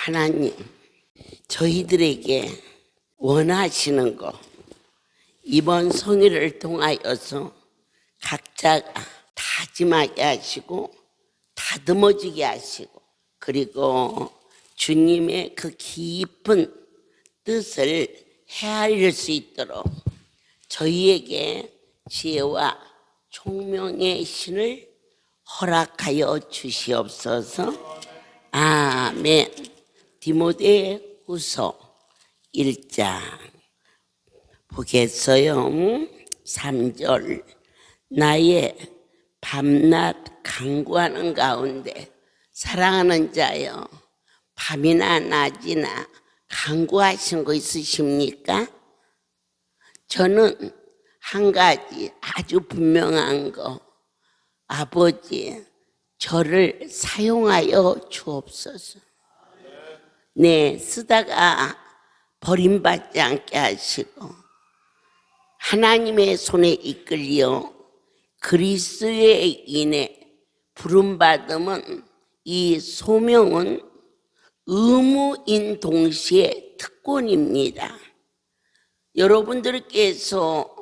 하나님, 저희들에게 원하시는 거 이번 성회를 통하여서 각자가 다짐하게 하시고 다듬어지게 하시고, 그리고 주님의 그 깊은 뜻을 헤아릴 수 있도록 저희에게 지혜와 총명의 신을 허락하여 주시옵소서. 아멘. 디모데후서 1장 보겠어요. 3절. 나의 밤낮 간구하는 가운데 사랑하는 자여, 밤이나 낮이나 간구하신 거 있으십니까? 저는 한 가지 아주 분명한 거, 아버지 저를 사용하여 주옵소서. 네, 쓰다가 버림받지 않게 하시고 하나님의 손에 이끌려 그리스도에 인해 부름받음은, 이 소명은 의무인 동시에 특권입니다. 여러분들께서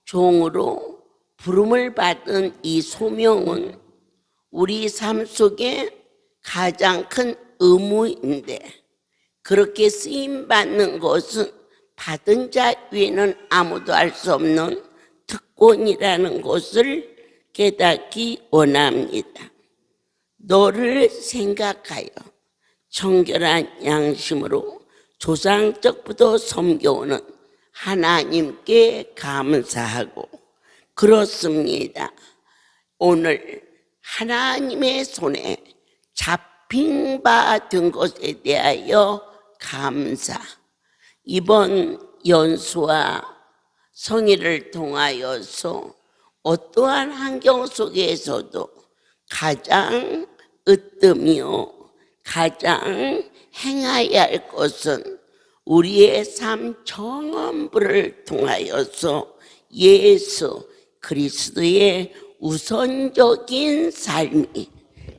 종으로 부름을 받은 이 소명은 우리 삶 속에 가장 큰 의무인데, 그렇게 쓰임받는 것은 받은 자 위에는 아무도 알 수 없는 특권이라는 것을 깨닫기 원합니다. 너를 생각하여 청결한 양심으로 조상적부터 섬겨오는 하나님께 감사하고, 그렇습니다. 오늘 하나님의 손에 잡힌 바 된 것에 대하여 감사. 이번 연수와 성의를 통하여서 어떠한 환경 속에서도 가장 으뜸이요 가장 행해야 할 것은 우리의 삶 전부를 통하여서 예수 그리스도의 우선적인 삶이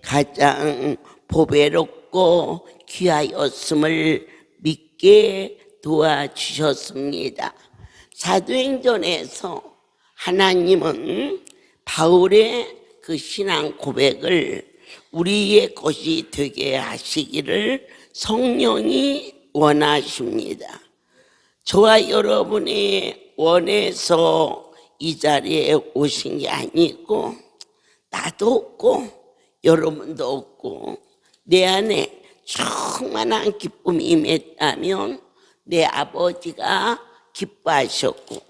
가장 보배롭고 귀하였음을 믿게 도와주셨습니다. 사도행전에서 하나님은 바울의 그 신앙 고백을 우리의 것이 되게 하시기를 성령이 원하십니다. 저와 여러분이 원해서 이 자리에 오신 게 아니고, 나도 없고 여러분도 없고, 내 안에 충만한 기쁨이 임했다면 내 아버지가 기뻐하셨고,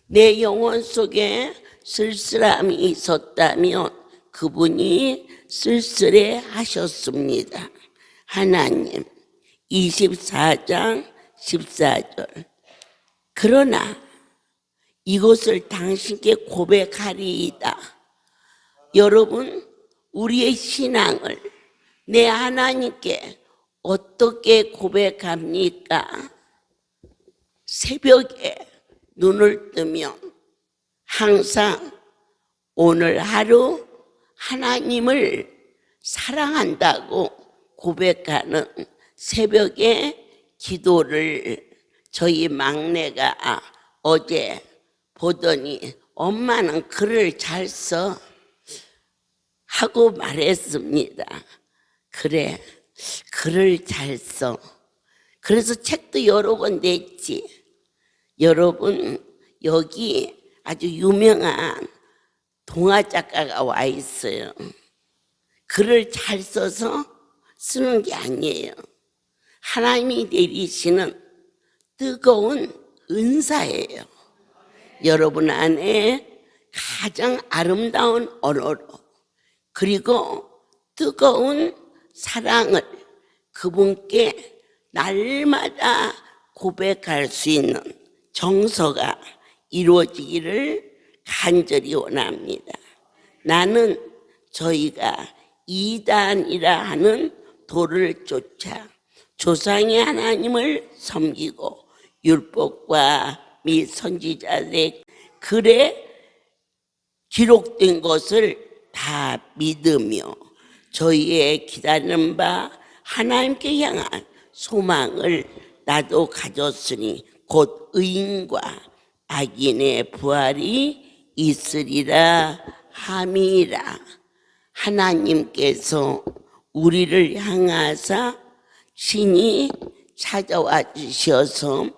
내 영혼 속에 쓸쓸함이 있었다면 그분이 쓸쓸해 하셨습니다. 하나님, 24장 14절. 그러나 이것을 당신께 고백하리이다. 여러분, 우리의 신앙을 내 하나님께 어떻게 고백합니까? 새벽에 눈을 뜨면 항상 오늘 하루 하나님을 사랑한다고 고백하는 새벽에 기도를 저희 막내가 어제 보더니 엄마는 글을 잘 써 하고 말했습니다. 그래, 글을 잘 써. 그래서 책도 여러 권 냈지. 여러분, 여기 아주 유명한 동화 작가가 와 있어요. 글을 잘 써서 쓰는 게 아니에요. 하나님이 내리시는 뜨거운 은사예요. 여러분 안에 가장 아름다운 언어로, 그리고 뜨거운 사랑을 그분께 날마다 고백할 수 있는 정서가 이루어지기를 간절히 원합니다. 나는 저희가 이단이라 하는 도를 쫓아 조상의 하나님을 섬기고 율법과 및 선지자들의 글에 기록된 것을 다 믿으며 저희의 기다리는 바 하나님께 향한 소망을 나도 가졌으니 곧 의인과 악인의 부활이 있으리라 함이라. 하나님께서 우리를 향하사 신이 찾아와 주셔서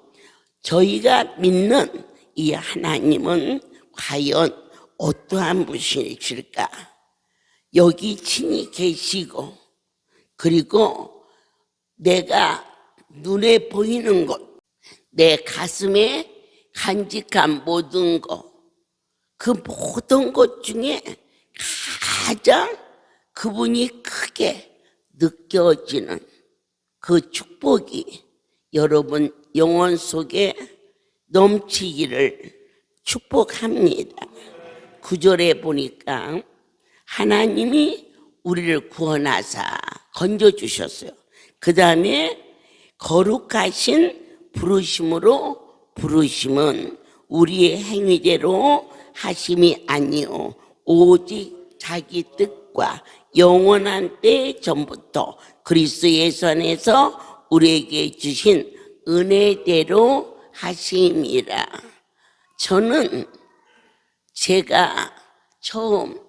저희가 믿는 이 하나님은 과연 어떠한 분이실까? 여기 신이 계시고, 그리고 내가 눈에 보이는 것, 내 가슴에 간직한 모든 것, 그 모든 것 중에 가장 그분이 크게 느껴지는 그 축복이 여러분 영혼 속에 넘치기를 축복합니다. 9절에 보니까 하나님이 우리를 구원하사 건져주셨어요. 그 다음에 거룩하신 부르심으로, 부르심은 우리의 행위대로 하심이 아니요 오직 자기 뜻과 영원한 때 전부터 그리스도 예수 안에서 우리에게 주신 은혜대로 하심이라. 저는 제가 처음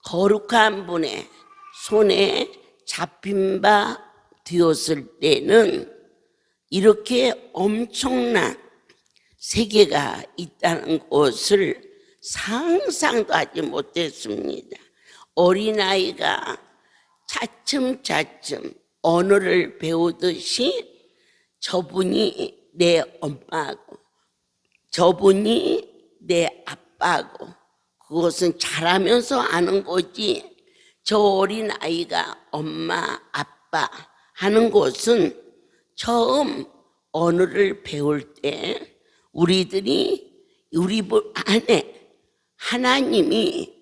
거룩한 분의 손에 잡힌 바 되었을 때는 이렇게 엄청난 세계가 있다는 것을 상상도 하지 못했습니다. 어린아이가 차츰차츰 언어를 배우듯이 저분이 내 엄마고 저분이 내 아빠고, 그것은 자라면서 아는 거지, 저 어린아이가 엄마 아빠 하는 것은 처음 언어를 배울 때 우리들이 우리 안에 하나님이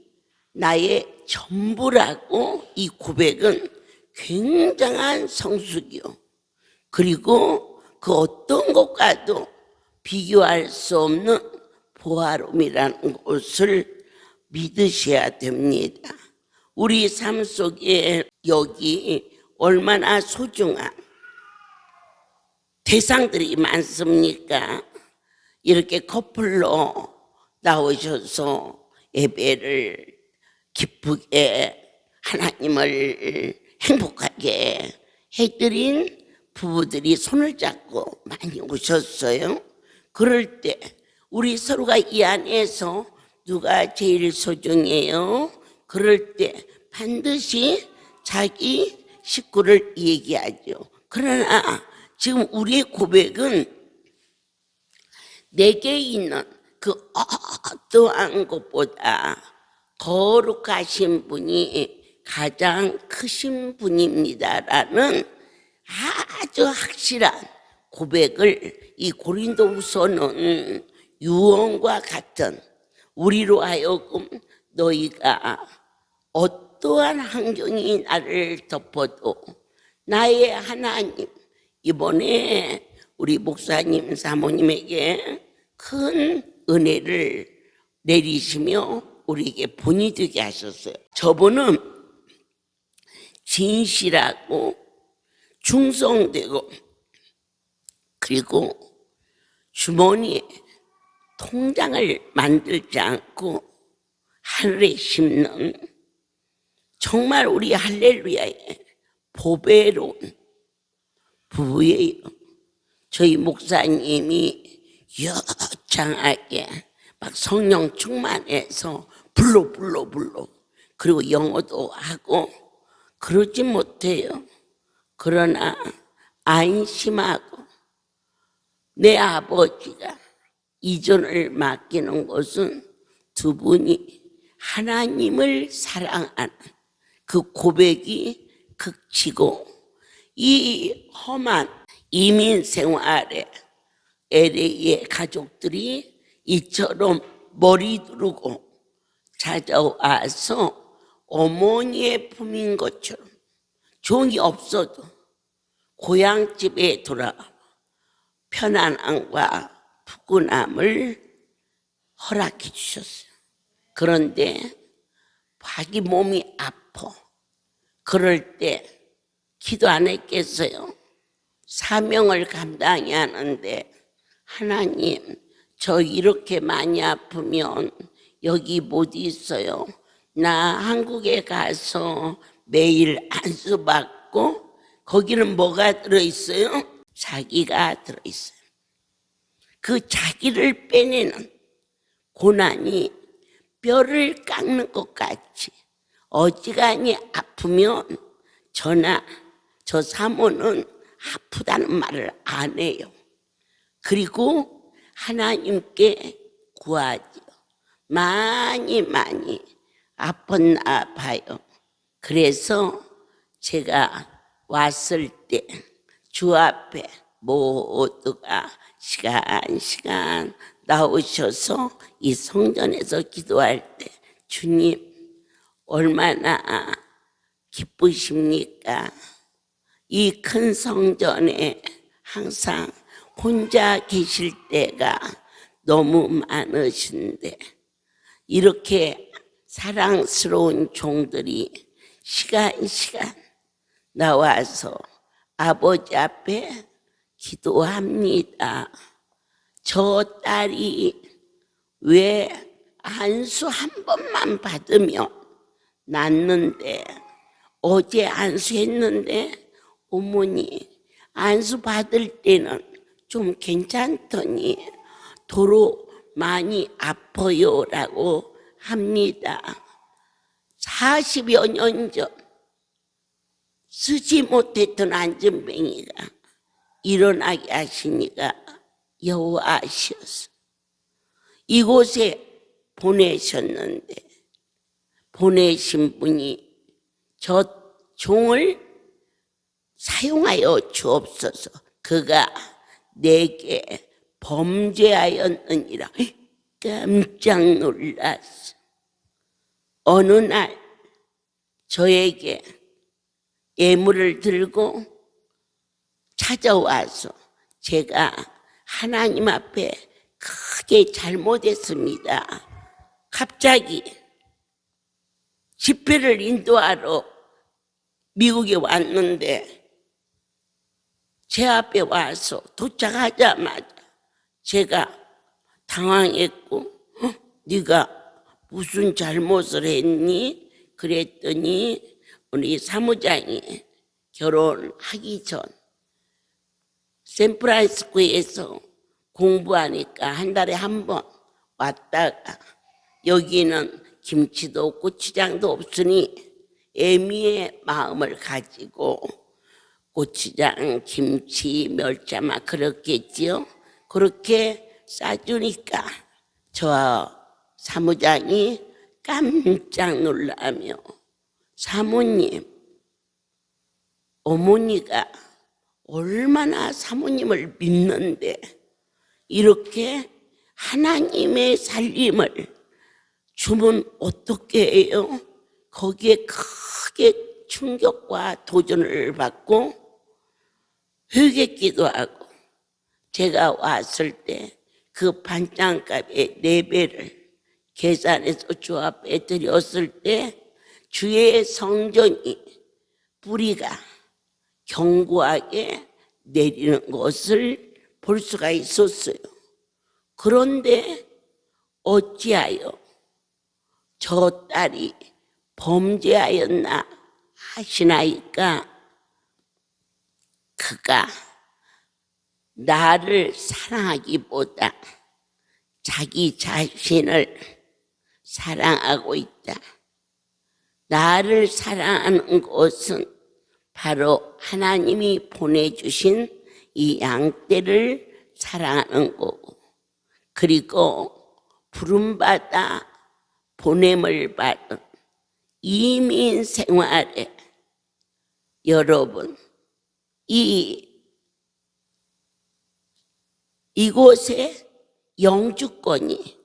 나의 전부라고, 이 고백은 굉장한 성숙이요, 그리고 그 어떤 것과도 비교할 수 없는 보화로움이라는 것을 믿으셔야 됩니다. 우리 삶 속에 여기 얼마나 소중한 대상들이 많습니까? 이렇게 커플로 나오셔서 예배를 기쁘게 하나님을 행복하게 해드린 부부들이 손을 잡고 많이 오셨어요. 그럴 때 우리 서로가 이 안에서 누가 제일 소중해요? 그럴 때 반드시 자기 식구를 얘기하죠. 그러나 지금 우리의 고백은 내게 있는 그 어떠한 것보다 거룩하신 분이 가장 크신 분입니다라는 아주 확실한 고백을 이 고린도후서는 유언과 같은, 우리로 하여금 너희가 어떠한 환경이 나를 덮어도 나의 하나님, 이번에 우리 목사님 사모님에게 큰 은혜를 내리시며 우리에게 본이 되게 하셨어요. 저분은 진실하고 충성되고, 그리고 주머니에 통장을 만들지 않고 하늘에 심는, 정말 우리 할렐루야의 보배로운 부부예요. 저희 목사님이 여창하게 막 성령 충만해서 불러 그리고 영어도 하고 그러지 못해요. 그러나 안심하고 내 아버지가 이전을 맡기는 것은 두 분이 하나님을 사랑하는 그 고백이 극치고, 이 험한 이민 생활에 LA의 가족들이 이처럼 머리 두르고 찾아와서 어머니의 품인 것처럼 종이 없어도 고향집에 돌아가 편안함과 푸근함을 허락해 주셨어요. 그런데 자기 몸이 아파. 그럴 때 기도 안 했겠어요? 사명을 감당해야 하는데 하나님, 저 이렇게 많이 아프면 여기 못 있어요. 나 한국에 가서 매일 안수 받고 거기는 뭐가 들어있어요? 자기가 들어있어요. 그 자기를 빼내는 고난이 뼈를 깎는 것 같이 어지간히 아프면 저나 저 사모는 아프다는 말을 안 해요. 그리고 하나님께 구하지요. 많이 아팠나 봐요. 그래서 제가 왔을 때 주 앞에 모두가 시간 나오셔서 이 성전에서 기도할 때 주님 얼마나 기쁘십니까? 이 큰 성전에 항상 혼자 계실 때가 너무 많으신데 이렇게 사랑스러운 종들이 시간 나와서 아버지 앞에 기도합니다. 저 딸이 왜 안수 한 번만 받으면 낫는데 어제 안수했는데 어머니 안수 받을 때는 좀 괜찮더니 도로 많이 아파요라고 합니다. 40여 년 전 쓰지 못했던 안전뱅이가 일어나게 하시니까 여호와시었어. 이곳에 보내셨는데 보내신 분이 저 종을 사용하여 주옵소서. 그가 내게 범죄하였느니라. 깜짝 놀랐어. 어느 날 저에게 예물을 들고 찾아와서 제가 하나님 앞에 크게 잘못했습니다. 갑자기 집회를 인도하러 미국에 왔는데 제 앞에 와서 도착하자마자 제가 당황했고 네가 무슨 잘못을 했니? 그랬더니 우리 사무장이 결혼하기 전 샌프란시스코에서 공부하니까 한 달에 한 번 왔다가 여기는 김치도 고추장도 없으니 애미의 마음을 가지고 고추장, 김치, 멸자마 그렇겠지요. 그렇게 싸주니까 저 사무장이 깜짝 놀라며 사모님, 어머니가 얼마나 사모님을 믿는데 이렇게 하나님의 살림을 주면 어떻게 해요? 거기에 크게 충격과 도전을 받고 회개기도 하고 제가 왔을 때 그 반찬값의 4배를 계산해서 주 앞에 드렸을 때 주의 성전이 뿌리가 견고하게 내리는 것을 볼 수가 있었어요. 그런데 어찌하여 저 딸이 범죄하였나 하시나이까 그가 나를 사랑하기보다 자기 자신을 사랑하고 있다. 나를 사랑하는 것은 바로 하나님이 보내주신 이 양떼를 사랑하는 거고 그리고 부름받아 보냄을 받은 이민 생활에 여러분 이곳에 영주권이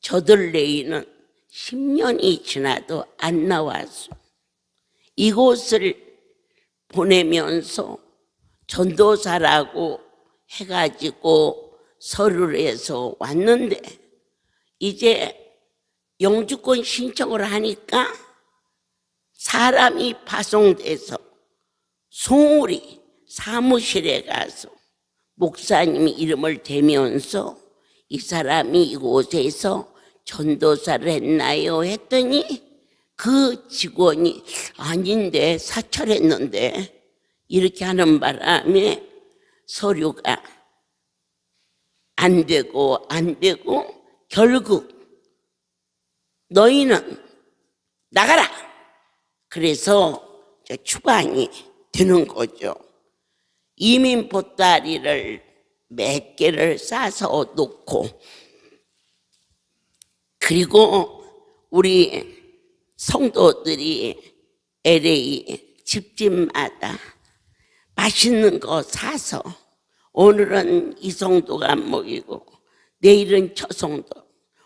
저들레이는 10년이 지나도 안 나왔어. 이곳을 보내면서 전도사라고 해가지고 서류를 해서 왔는데 이제 영주권 신청을 하니까 사람이 파송돼서 송울이 사무실에 가서 목사님 이름을 대면서 이 사람이 이곳에서 전도사를 했나요? 했더니 그 직원이 아닌데 사찰했는데 이렇게 하는 바람에 서류가 안 되고 결국 너희는 나가라. 그래서 추방이 되는 거죠. 이민 보따리를 몇 개를 싸서 놓고, 그리고 우리 성도들이 LA 집집마다 맛있는 거 사서 오늘은 이 성도가 모이고 내일은 저 성도,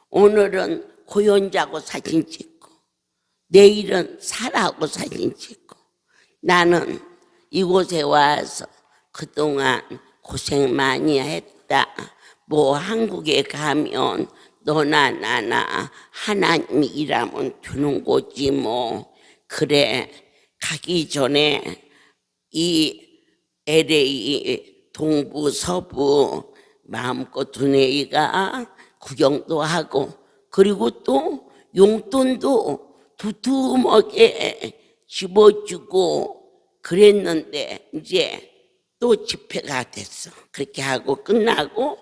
오늘은 고연자고 사진 찍고 내일은 사라하고 사진 찍고, 나는 이곳에 와서 그동안 고생 많이 했다. 뭐 한국에 가면 너나 나나 하나님이 일하면 되는 거지 뭐. 그래, 가기 전에 이 LA 동부 서부 마음껏 두뇌이가 구경도 하고, 그리고 또 용돈도 두툼하게 집어주고 그랬는데 이제 또 집회가 됐어. 그렇게 하고 끝나고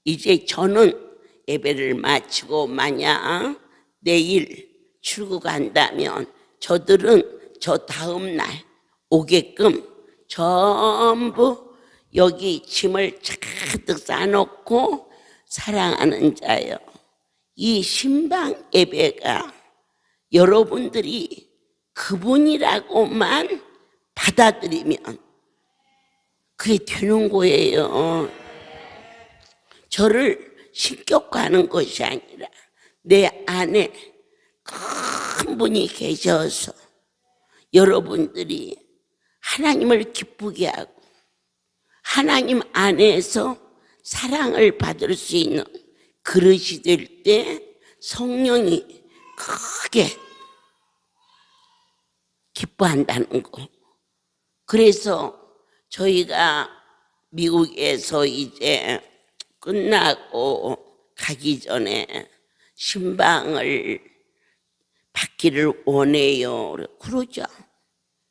이제 저는 예배를 마치고 만약 내일 출국한다면 저들은 저 다음 날 오게끔 전부 여기 짐을 가득 싸놓고, 사랑하는 자여, 이 신방 예배가 여러분들이 그분이라고만 받아들이면 그게 되는 거예요. 저를 신격화하는 것이 아니라 내 안에 큰 분이 계셔서 여러분들이 하나님을 기쁘게 하고 하나님 안에서 사랑을 받을 수 있는 그릇이 될 때 성령이 크게 기뻐한다는 거. 그래서 저희가 미국에서 이제 끝나고 가기 전에 신방을 받기를 원해요. 그러죠.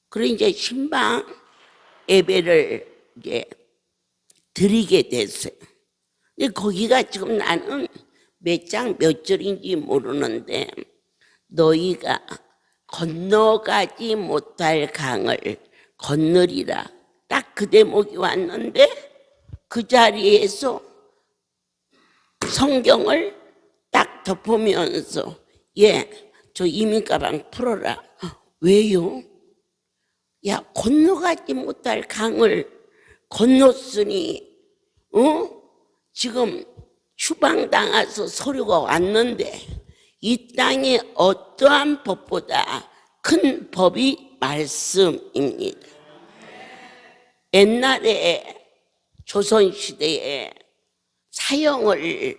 그래 이제 신방 예배를 이제 드리게 됐어요. 근데 거기가 지금 나는 몇 장 몇 절인지 모르는데, 너희가 건너가지 못할 강을 건너리라. 딱 그 대목이 왔는데 그 자리에서 성경을 딱 덮으면서 저 이민가방 풀어라. 왜요? 야, 건너가지 못할 강을 건넜으니 지금 추방당해서 서류가 왔는데 이 땅에 어떠한 법보다 큰 법이 말씀입니다. 옛날에 조선시대에 사형을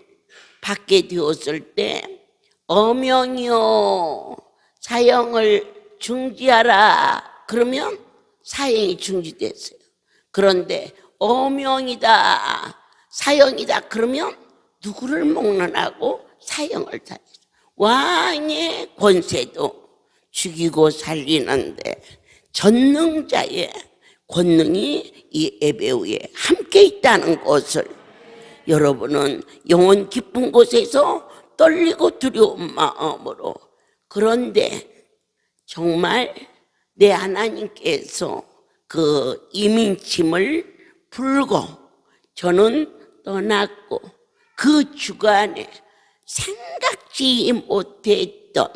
받게 되었을 때 어명이요 사형을 중지하라 그러면 사형이 중지됐어요. 그런데 어명이다 사형이다 그러면 누구를 목론하고 사형을 당했어요. 왕의 권세도 죽이고 살리는데 전능자의 권능이 이 예배 위에 함께 있다는 것을 여러분은 영원 깊은 곳에서 떨리고 두려운 마음으로, 그런데 정말 내 하나님께서 그 이민짐을 풀고 저는 떠났고 그 주간에 생각지 못했던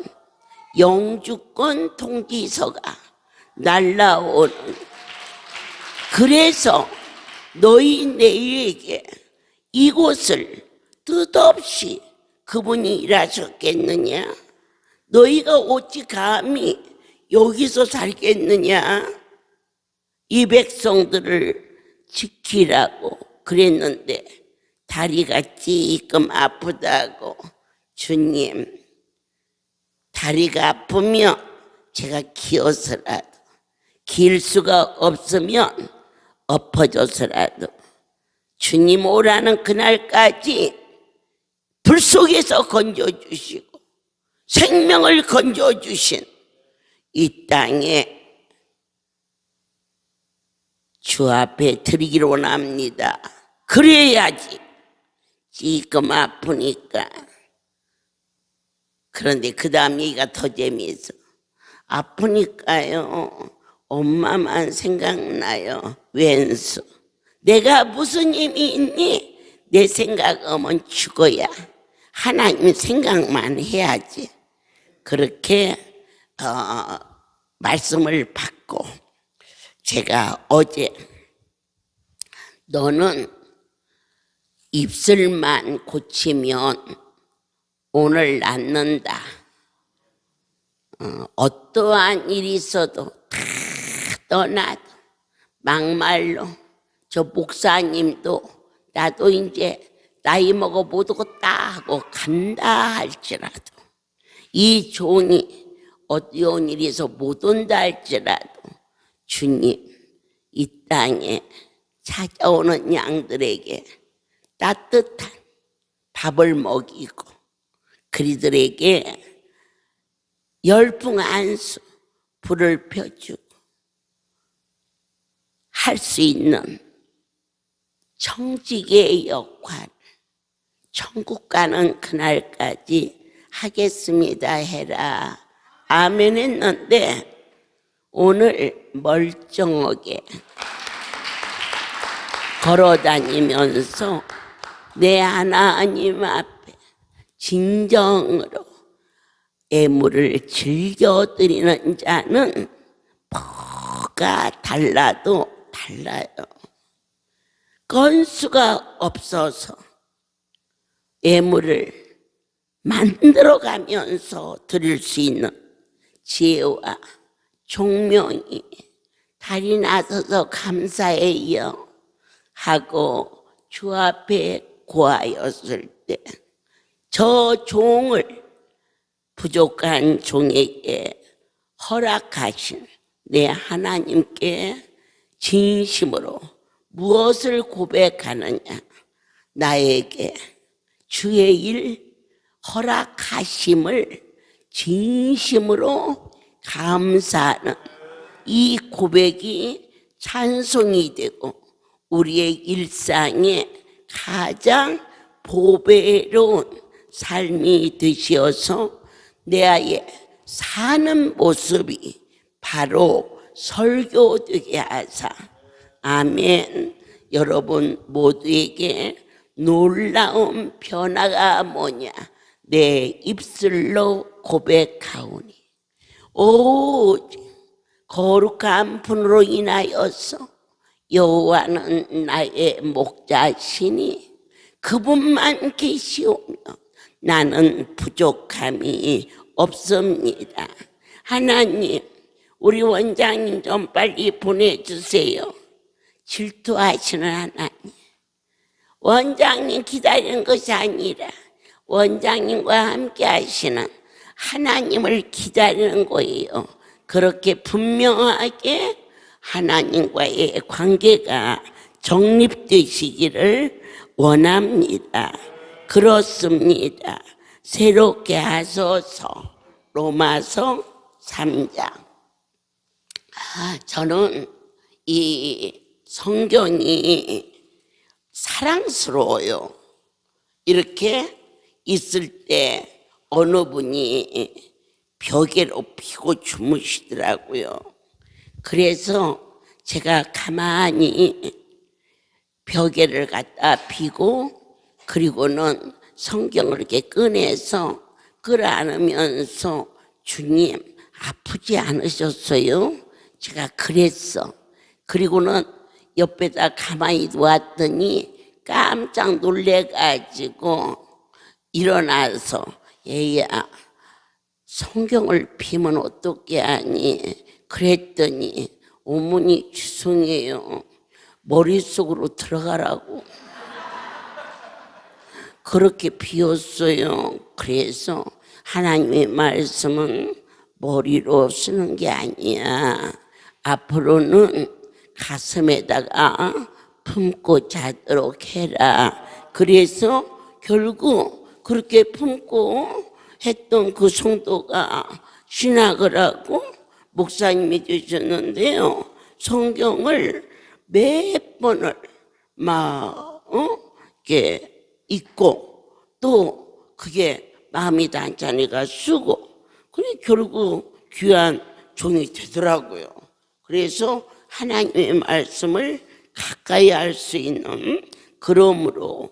영주권 통지서가 날라오는, 그래서 너희 내에게 이곳을 뜻없이 그분이 일하셨겠느냐? 너희가 어찌 감히 여기서 살겠느냐? 이 백성들을 지키라고 그랬는데 다리가 찌끔 아프다고, 주님 다리가 아프면 제가 기어서라도, 길 수가 없으면 엎어져서라도 주님 오라는 그날까지 불 속에서 건져주시고 생명을 건져주신 이 땅에 주 앞에 드리기를 원합니다. 그래야지. 지금 아프니까. 그런데 그 다음 얘기가 더 재미있어. 아프니까요 엄마만 생각나요. 왼수. 내가 무슨 힘이 있니? 내 생각하면 죽어야. 하나님 생각만 해야지. 그렇게 말씀을 받고 제가 어제 너는 입술만 고치면 오늘 낫는다. 어떠한 일이 있어도 다 떠나도 막말로 저 목사님도 나도 이제 나이 먹어 못 오겠다 하고 간다 할지라도 이 종이 어려운 일이 있어 못 온다 할지라도 주님 이 땅에 찾아오는 양들에게 따뜻한 밥을 먹이고 그리들에게 열풍 안수 불을 펴주고 할 수 있는 청지기의 역할 천국 가는 그날까지 하겠습니다 해라. 아멘 했는데 오늘 멀쩡하게 걸어다니면서 내 하나님 앞에 진정으로 예물을 즐겨드리는 자는 뭐가 달라도 달라요. 건수가 없어서 예물을 만들어가면서 드릴 수 있는 지혜와 총명이 달이 나서서 감사해요 하고 주 앞에 고하였을 때 저 종을 부족한 종에게 허락하신 내 하나님께 진심으로 무엇을 고백하느냐? 나에게 주의 일 허락하심을 진심으로 감사하는 이 고백이 찬송이 되고 우리의 일상에 가장 보배로운 삶이 되시어서 내 아이의 사는 모습이 바로 설교되게 하사 아멘. 여러분 모두에게 놀라운 변화가 뭐냐? 내 입술로 고백하오니 오직 거룩한 분으로 인하여서 여호와는 나의 목자시니 그분만 계시오며 나는 부족함이 없습니다. 하나님 우리 원장님 좀 빨리 보내주세요. 질투하시는 하나님, 원장님 기다리는 것이 아니라 원장님과 함께 하시는 하나님을 기다리는 거예요. 그렇게 분명하게 하나님과의 관계가 정립되시기를 원합니다. 그렇습니다. 새롭게 하소서. 로마서 3장. 저는 이 성경이 사랑스러워요. 이렇게 있을 때 어느 분이 벽에로 피고 주무시더라고요. 그래서 제가 가만히 벽에를 갖다 피고 그리고는 성경을 이렇게 꺼내서 끌어안으면서 주님 아프지 않으셨어요? 제가 그랬어. 그리고는 옆에다 가만히 놓았더니 깜짝 놀래가지고 일어나서 얘야 성경을 피면 어떻게 하니? 그랬더니 어머니 죄송해요. 머릿속으로 들어가라고 그렇게 비웠어요. 그래서 하나님의 말씀은 머리로 쓰는 게 아니야. 앞으로는 가슴에다가 품고 자도록 해라. 그래서 결국 그렇게 품고 했던 그 성도가 신학을 하고 목사님이 되셨는데요. 성경을 몇 번을 이렇게 읽고 또 그게 마음이 단짠히가 쓰고 그래 결국 귀한 종이 되더라고요. 그래서 하나님의 말씀을 가까이 할 수 있는 그러므로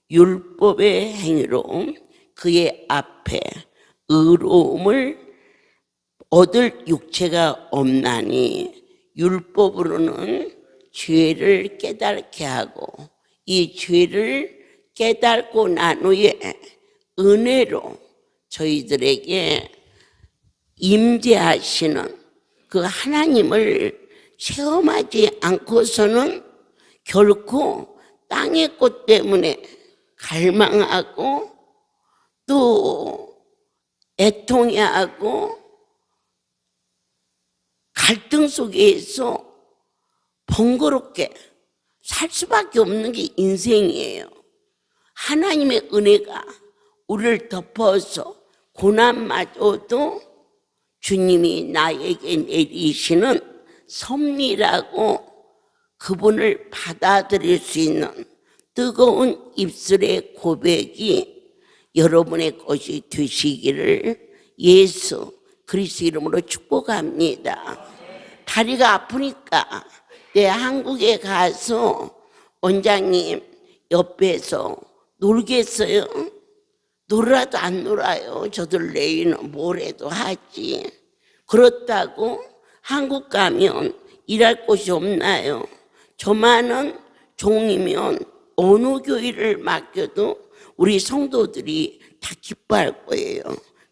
율법의 행위로 그의 앞에 의로움을 얻을 육체가 없나니 율법으로는 죄를 깨닫게 하고 이 죄를 깨닫고 난 후에 은혜로 저희들에게 임재하시는 그 하나님을 체험하지 않고서는 결코 땅의 것 때문에 갈망하고 또 애통해하고 갈등 속에서 번거롭게 살 수밖에 없는 게 인생이에요. 하나님의 은혜가 우리를 덮어서 고난마저도 주님이 나에게 내리시는 섭리라고 그분을 받아들일 수 있는 뜨거운 입술의 고백이 여러분의 것이 되시기를 예수 그리스도 이름으로 축복합니다. 다리가 아프니까 내 한국에 가서 원장님 옆에서 놀겠어요? 놀아도 안 놀아요. 저들 내일은 뭐래도 하지. 그렇다고 한국 가면 일할 곳이 없나요? 저만은 종이면 어느 교회를 맡겨도 우리 성도들이 다 기뻐할 거예요.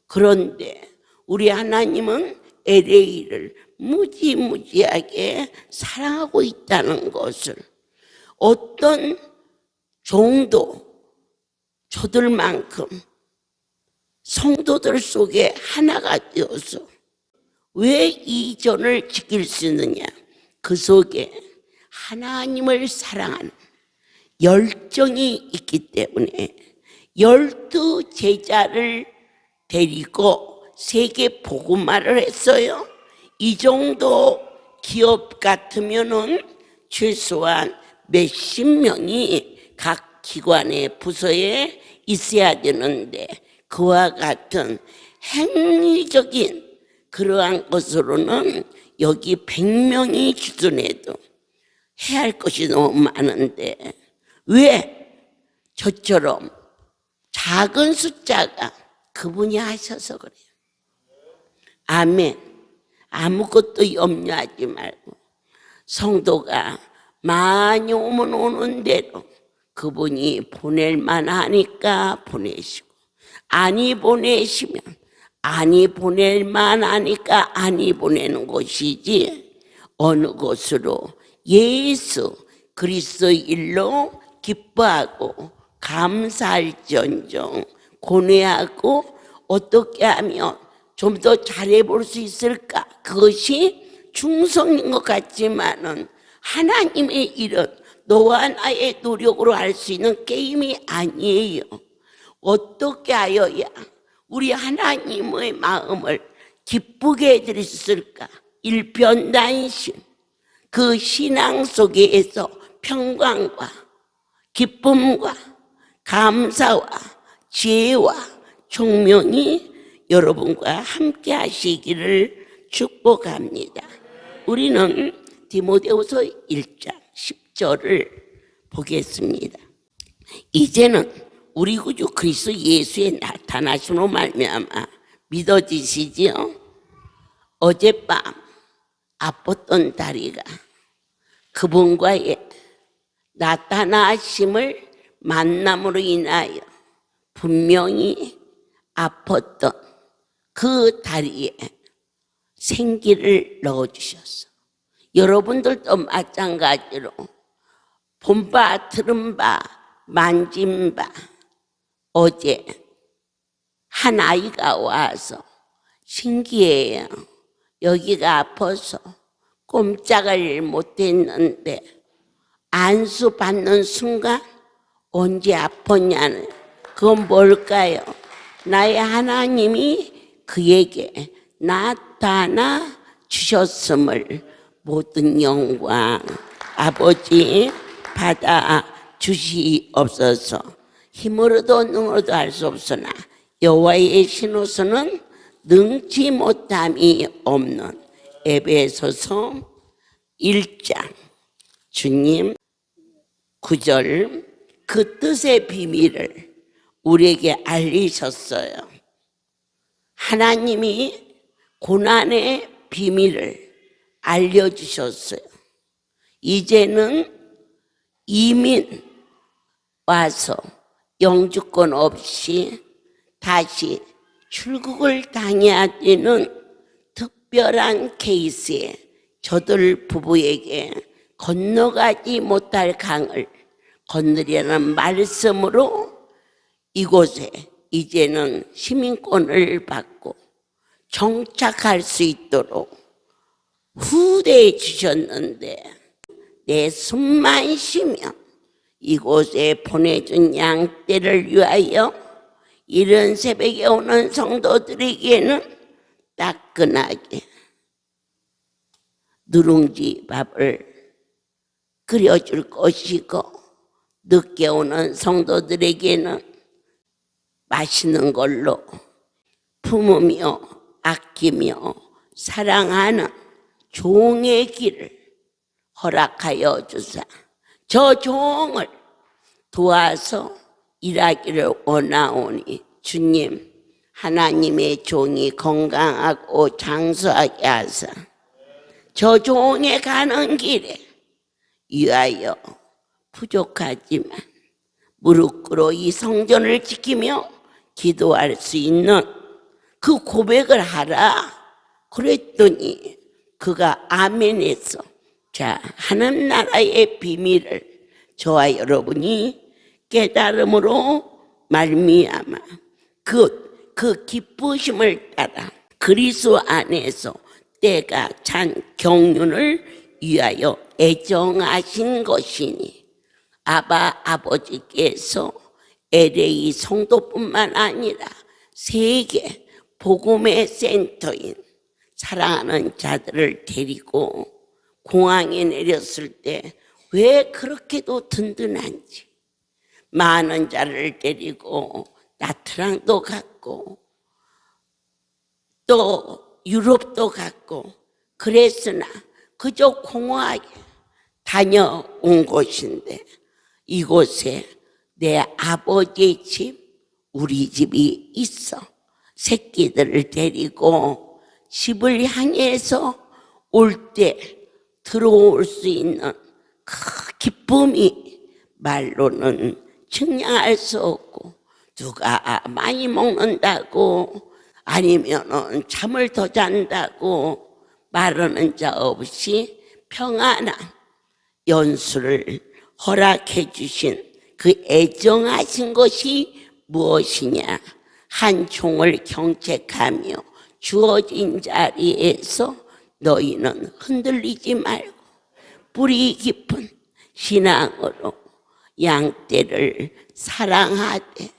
그런데 우리 하나님은 LA를 무지무지하게 사랑하고 있다는 것을 어떤 종도 저들만큼 성도들 속에 하나가 되어서 왜 이 전을 지킬 수 있느냐? 그 속에 하나님을 사랑하는 열정이 있기 때문에 12 제자를 데리고 세계 복음화를 했어요. 이 정도 기업 같으면은 최소한 몇십 명이 각 기관의 부서에 있어야 되는데 그와 같은 행위적인 그러한 것으로는 여기 100명이 주둔해도 해야 할 것이 너무 많은데 왜 저처럼 작은 숫자가 그분이 하셔서 그래요. 아멘. 아무것도 염려하지 말고 성도가 많이 오면 오는 대로 그분이 보낼 만하니까 보내시고 아니 보내시면 아니 보낼 만하니까 아니 보내는 것이지 어느 곳으로 예수 그리스도 일로 기뻐하고 감사할지언정 고뇌하고 어떻게 하면 좀 더 잘해볼 수 있을까? 그것이 충성인 것 같지만은 하나님의 일은 너와 나의 노력으로 할 수 있는 게임이 아니에요. 어떻게 하여야 우리 하나님의 마음을 기쁘게 해드릴 수 있을까? 일편단심 그 신앙 속에서 평강과 기쁨과 감사와 지혜와 총명이 여러분과 함께 하시기를 축복합니다. 우리는 디모데후서 1장 10절을 보겠습니다. 이제는 우리 구주 그리스도 예수의 나타나심으로 말미암아 믿어지시지요? 어젯밤 아팠던 다리가 그분과의 나타나심을 만남으로 인하여 분명히 아팠던 그 다리에 생기를 넣어주셨어. 여러분들도 마찬가지로 본바 들은 바 만진 바 어제 한 아이가 와서 신기해요. 여기가 아파서 꼼짝을 못했는데 안수 받는 순간 언제 아팠냐는 그건 뭘까요? 나의 하나님이 그에게 나타나 주셨음을 모든 영광 아버지 받아 주시옵소서. 힘으로도 능으로도 할 수 없으나 여호와의 신호서는 능치 못함이 없는 에베소서 1장 주님 9절 그 뜻의 비밀을 우리에게 알리셨어요. 하나님이 고난의 비밀을 알려주셨어요. 이제는 이민 와서 영주권 없이 다시 출국을 당해야 되는 특별한 케이스에 저들 부부에게 건너가지 못할 강을 건너려는 말씀으로 이곳에 이제는 시민권을 받고 정착할 수 있도록 후대해 주셨는데 내 숨만 쉬면 이곳에 보내준 양떼를 위하여 이른 새벽에 오는 성도들에게는 따끈하게 누룽지 밥을 끓여줄 것이고 늦게 오는 성도들에게는 맛있는 걸로 품으며 아끼며 사랑하는 종의 길을 허락하여 주사 저 종을 도와서 일하기를 원하오니 주님 하나님의 종이 건강하고 장수하게 하사 저 종에 가는 길에 위하여 부족하지만 무릎 꿇어 이 성전을 지키며 기도할 수 있는 그 고백을 하라 그랬더니 그가 아멘해서 자 하나님 나라의 비밀을 저와 여러분이 깨달음으로 말미암아 그 기쁘심을 따라 그리스도 안에서 때가 찬 경륜을 위하여 애정하신 것이니 아버지께서 LA 성도뿐만 아니라 세계 복음의 센터인 사랑하는 자들을 데리고 공항에 내렸을 때 왜 그렇게도 든든한지 많은 자를 데리고 나트랑도 갔고 또 유럽도 갔고 그랬으나 그저 공허하게 다녀온 곳인데 이곳에 내 아버지의 집 우리 집이 있어 새끼들을 데리고 집을 향해서 올 때 들어올 수 있는 그 기쁨이 말로는 측량할 수 없고 누가 많이 먹는다고 아니면 잠을 더 잔다고 말하는 자 없이 평안한 연수를 허락해 주신 그 애정하신 것이 무엇이냐 한 총을 경책하며 주어진 자리에서 너희는 흔들리지 말고 뿌리 깊은 신앙으로 양떼를 사랑하되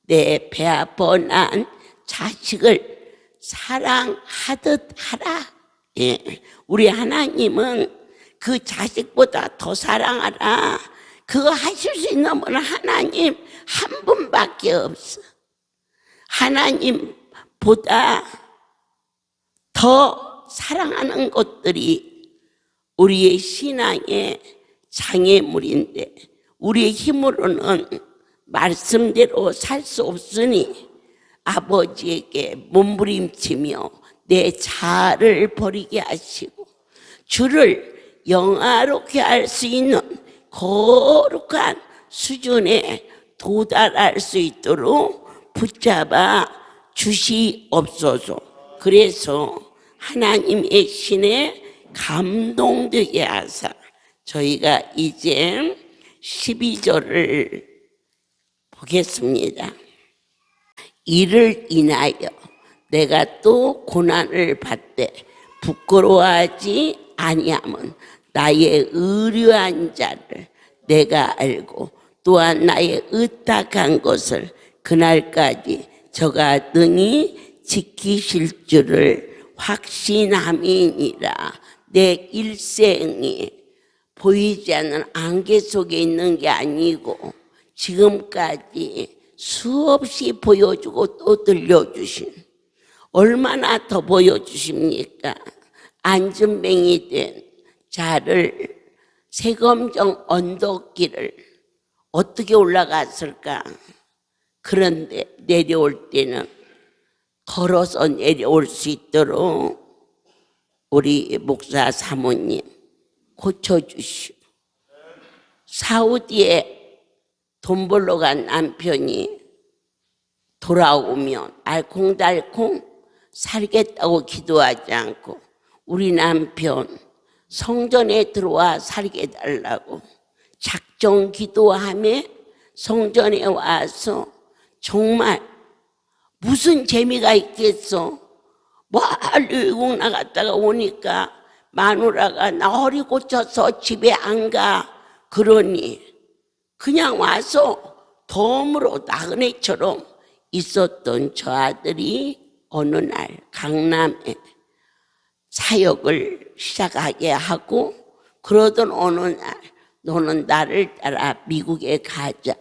내 배아파 난 자식을 사랑하듯 하라. 예. 우리 하나님은 그 자식보다 더 사랑하라. 그거 하실 수 있는 분은 하나님 한 분밖에 없어. 하나님보다 더 사랑하는 것들이 우리의 신앙의 장애물인데 우리의 힘으로는 말씀대로 살 수 없으니 아버지에게 몸부림치며 내 자아를 버리게 하시고 주를 영화롭게 할 수 있는 거룩한 수준에 도달할 수 있도록 붙잡아 주시옵소서. 그래서 하나님의 신에 감동되게 하사 저희가 이제 12절을 보겠습니다. 이를 인하여 내가 또 고난을 받되 부끄러워하지 아니하면 나의 의뢰한 자를 내가 알고 또한 나의 의탁한 것을 그날까지 저가 능히 지키실 줄을 확신함이니라. 내 일생이 보이지 않는 안개 속에 있는 게 아니고 지금까지 수없이 보여주고 또 들려주신, 얼마나 더 보여주십니까? 안전뱅이 된 자를 세검정 언덕길을 어떻게 올라갔을까? 그런데 내려올 때는 걸어서 내려올 수 있도록 우리 목사 사모님 고쳐주시오. 사우디에 돈 벌러 간 남편이 돌아오면 알콩달콩 살겠다고 기도하지 않고 우리 남편 성전에 들어와 살게 달라고 작정 기도하며 성전에 와서 정말 무슨 재미가 있겠어? 외국 나갔다가 오니까 마누라가 나 허리 고쳐서 집에 안 가. 그러니 그냥 와서 덤으로 나그네처럼 있었던 저 아들이 어느 날 강남에 사역을 시작하게 하고, 그러던 어느 날 너는 나를 따라 미국에 가자.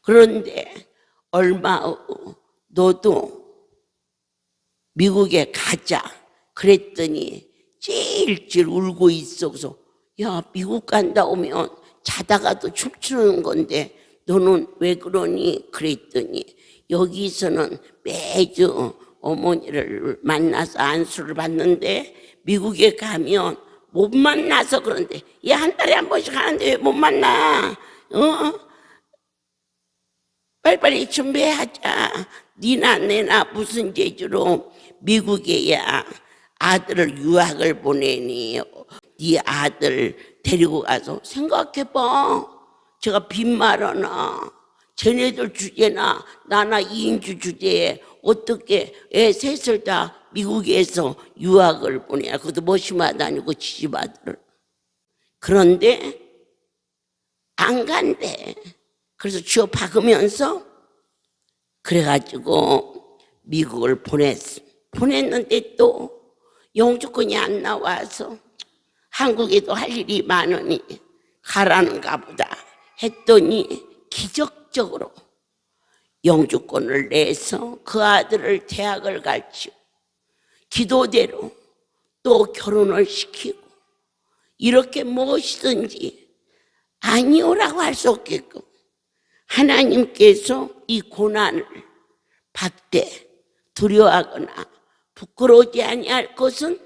그런데 얼마 후 너도 미국에 가자 그랬더니 찔찔 울고 있어서, 야, 미국 간다 오면 자다가도 춤추는 건데 너는 왜 그러니? 그랬더니 여기서는 매주 어머니를 만나서 안수를 받는데 미국에 가면 못 만나서 그런데, 얘 한 달에 한 번씩 하는데 왜 못 만나? 빨리빨리 준비하자. 니나 내나 무슨 재주로 미국에야 아들을 유학을 보내니? 네 아들 데리고 가서 생각해봐. 제가 빈말하나? 쟤네들 주제나 나나 2인주 주제에 어떻게 애 셋을 다 미국에서 유학을 보내야? 그것도 머시마도 아니고 지집 아들을. 그런데 안 간대. 그래서 쥐어 박으면서 그래가지고 미국을 보냈는데 또 영주권이 안 나와서 한국에도 할 일이 많으니 가라는가 보다 했더니 기적적으로 영주권을 내서 그 아들을 대학을 가르치고 기도대로 또 결혼을 시키고, 이렇게 무엇이든지 아니오라고 할 수 없게끔 하나님께서 이 고난을 받되 두려워하거나 부끄러우지 아니할 것은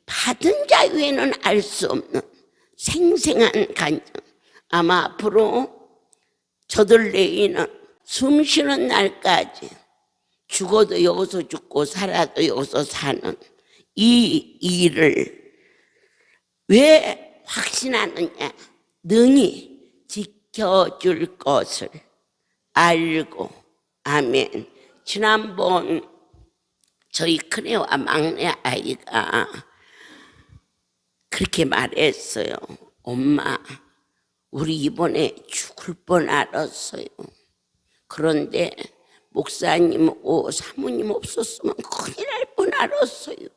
받은 자 외에는 알 수 없는 생생한 간증. 아마 앞으로 저들 내에는 숨 쉬는 날까지 죽어도 여기서 죽고 살아도 여기서 사는 이 일을 왜 확신하느냐? 능히 지켜줄 것을 알고. 아멘. 지난번 저희 큰애와 막내 아이가 그렇게 말했어요. 엄마, 우리 이번에 죽을 뻔 알았어요. 그런데 목사님하고 사모님 없었으면 큰일 날 뻔 알았어요.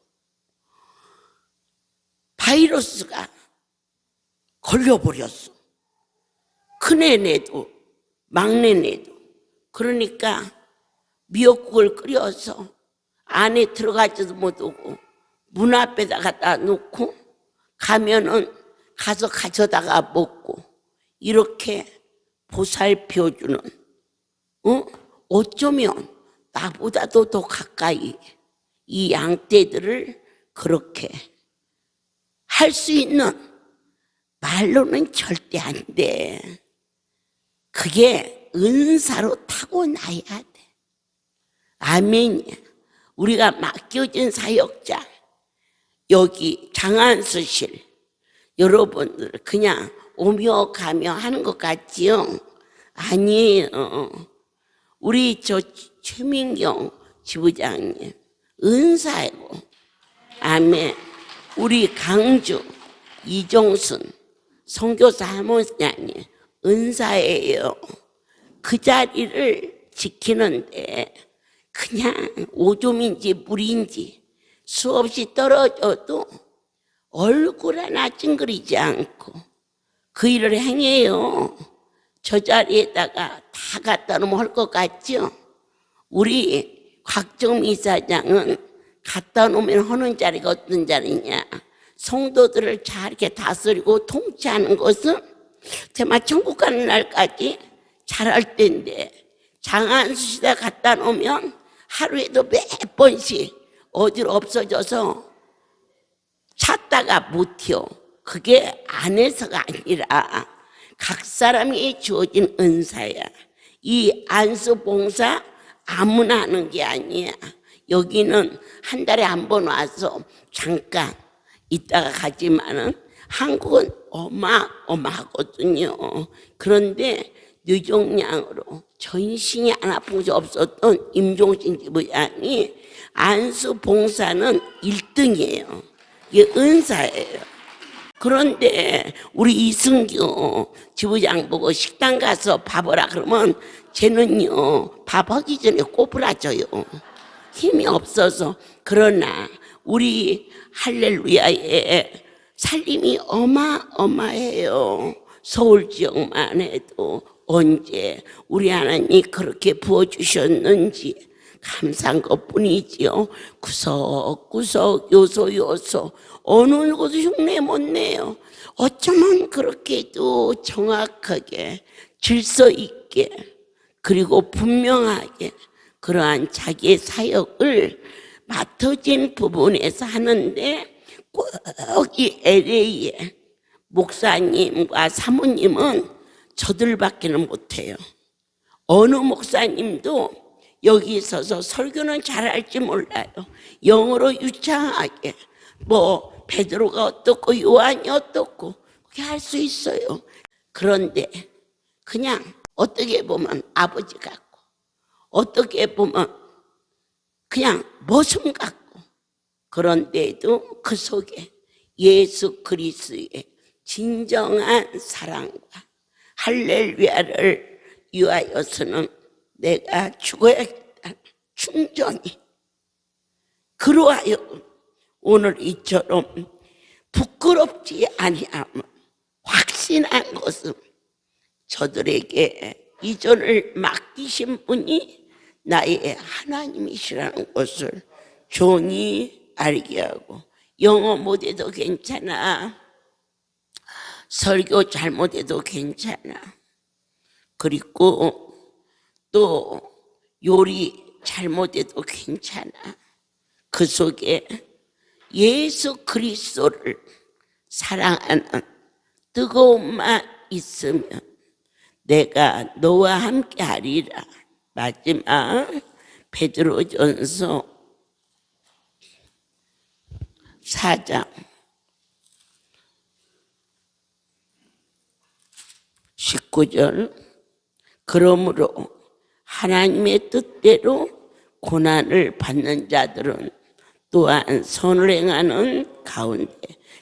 바이러스가 걸려버렸어. 큰애네도 막내네도. 그러니까 미역국을 끓여서 안에 들어가지도 못하고 문 앞에다 갖다 놓고 가면은 가서 가져다가 먹고, 이렇게 보살펴주는, 어쩌면 나보다도 더 가까이 이 양떼들을 그렇게 할 수 있는, 말로는 절대 안 돼. 그게 은사로 타고나야 돼. 아멘이야. 우리가 맡겨진 사역자, 여기 장안수실 여러분들 그냥 오며 가며 하는 것 같지요? 아니에요. 우리 저 최민경 지부장님 은사이고, 아멘. 우리 강주 이종순 선교사 사모님이 은사예요. 그 자리를 지키는데 그냥 오줌인지 물인지 수없이 떨어져도 얼굴 하나 찡그리지 않고 그 일을 행해요. 저 자리에다가 다 갖다 놓으면 할 것 같죠? 우리 곽정미 이사장은 갖다 놓으면 하는 자리가 어떤 자리냐? 성도들을 잘 이렇게 다스리고 통치하는 것은 정말 천국 가는 날까지 잘할 텐데, 장안수 시대 갖다 놓으면 하루에도 몇 번씩 어디로 없어져서 찾다가 못해요. 그게 안에서가 아니라 각 사람이 주어진 은사야. 이 안수봉사 아무나 하는 게 아니야. 여기는 한 달에 한 번 와서 잠깐 있다가 가지만은 한국은 어마어마하거든요. 그런데 뇌종양으로 전신이 안 아픈 것이 없었던 임종신 지부장이 안수봉사는 1등이에요. 이게 은사예요. 그런데 우리 이승규 지부장 보고 식당 가서 밥하라 그러면 쟤는요 밥하기 전에 꼬부라져요. 힘이 없어서. 그러나 우리 할렐루야의 살림이 어마어마해요. 서울 지역만 해도 언제 우리 하나님이 그렇게 부어주셨는지 감사한 것뿐이지요. 구석구석 요소 어느 곳도 흉내 못 내요. 어쩌면 그렇게도 정확하게 질서 있게 그리고 분명하게 그러한 자기의 사역을 맡아진 부분에서 하는데, 꼭 이 LA의 목사님과 사모님은 저들밖에는 못해요. 어느 목사님도 여기 있어서 설교는 잘할지 몰라요. 영어로 유창하게 뭐 베드로가 어떻고 요한이 어떻고 그렇게 할 수 있어요. 그런데 그냥 어떻게 보면 아버지 같고 어떻게 보면 그냥 모습 같고, 그런데도 그 속에 예수 그리스도의 진정한 사랑과 할렐루야를 위하여서는 내가 죽어야겠다는 충전이, 그러하여 오늘 이처럼 부끄럽지 아니함을 확신한 것은 저들에게 이전을 맡기신 분이 나의 하나님이시라는 것을 종이 알게 하고, 영어 못해도 괜찮아, 설교 잘못해도 괜찮아, 그리고 또 요리 잘못해도 괜찮아, 그 속에 예수 그리스도를 사랑하는 뜨거움만 있으면 내가 너와 함께 하리라. 마지막 베드로전서 4장 19절, 그러므로 하나님의 뜻대로 고난을 받는 자들은 또한 선을 행하는 가운데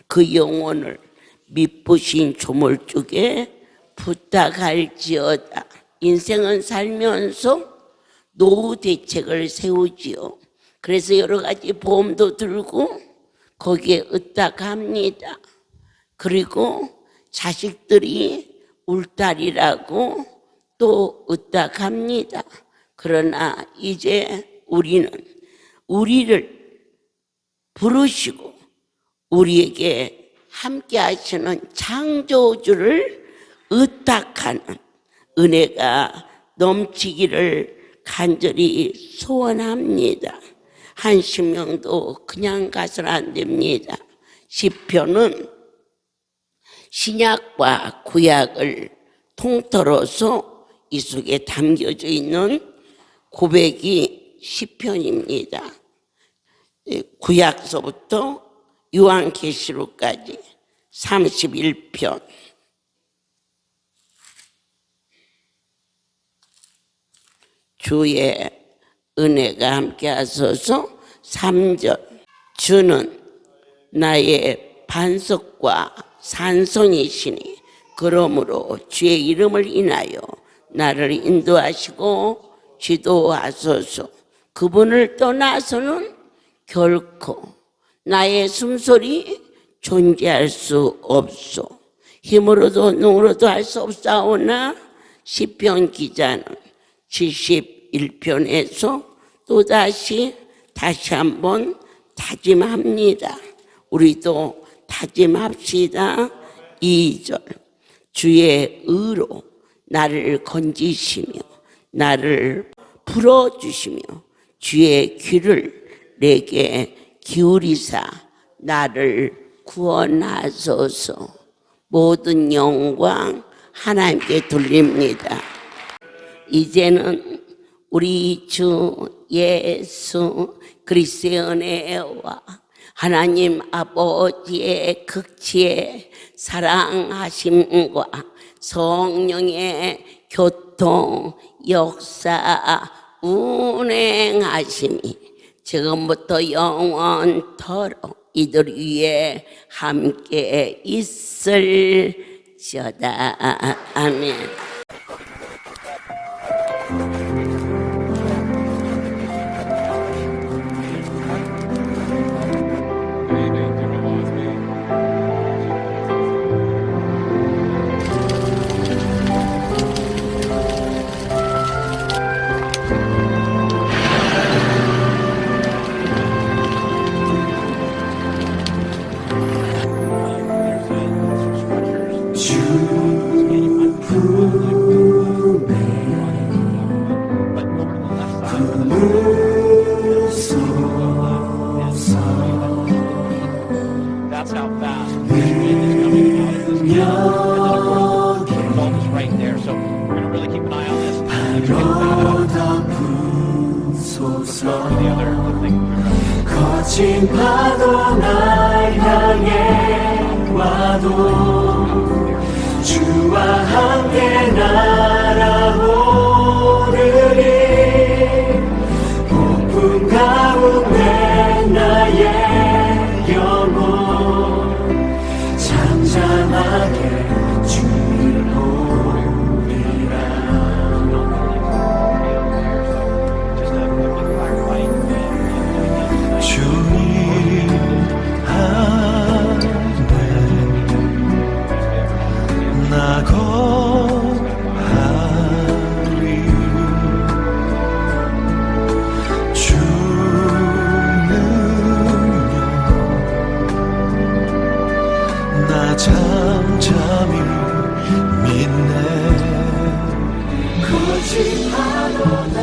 그 영혼을 미쁘신 조물주게 부탁할지어다. 인생은 살면서 노후 대책을 세우지요. 그래서 여러 가지 보험도 들고 거기에 의탁합니다. 그리고 자식들이 울타리라고 또 의탁합니다. 그러나 이제 우리는 우리를 부르시고 우리에게 함께 하시는 창조주를 의탁하는 은혜가 넘치기를 간절히 소원합니다. 한신명도 그냥 가서는 안 됩니다. 시편은 신약과 구약을 통틀어서 이 속에 담겨져 있는 고백이 시편입니다. 구약서부터 요한계시록까지 31편. 주의 은혜가 함께 하소서. 3절, 주는 나의 반석과 산성이시니 그러므로 주의 이름을 인하여 나를 인도하시고 지도하소서. 그분을 떠나서는 결코 나의 숨소리 존재할 수 없소. 힘으로도 능으로도 할 수 없사오나 시편 기자는 71편에서 또다시 다시 한번 다짐합니다. 우리도 다짐합시다. 2절 주의 의로 나를 건지시며 나를 풀어주시며 주의 귀를 내게 기울이사 나를 구원하소서. 모든 영광 하나님께 돌립니다. 이제는 우리 주 예수 그리스도의 은혜와 하나님 아버지의 극치의 사랑하심과 성령의 교통 역사 운행하심이 지금부터 영원토록 이들 위에 함께 있을지어다. 아멘. That's how fast this wind is coming out of this tunnel. And then of course, the result is right there. So we're going to really keep an eye on this. Let's get that to the other thing. 거친 파도 날 향해 와도 주와 함께 날아오르리. 폭풍 가운데 나의 영혼 잠잠하게 주를 보리라. 주님 안에 나 거하리. 주는요 나 잠잠히 믿네. 거친 파도 날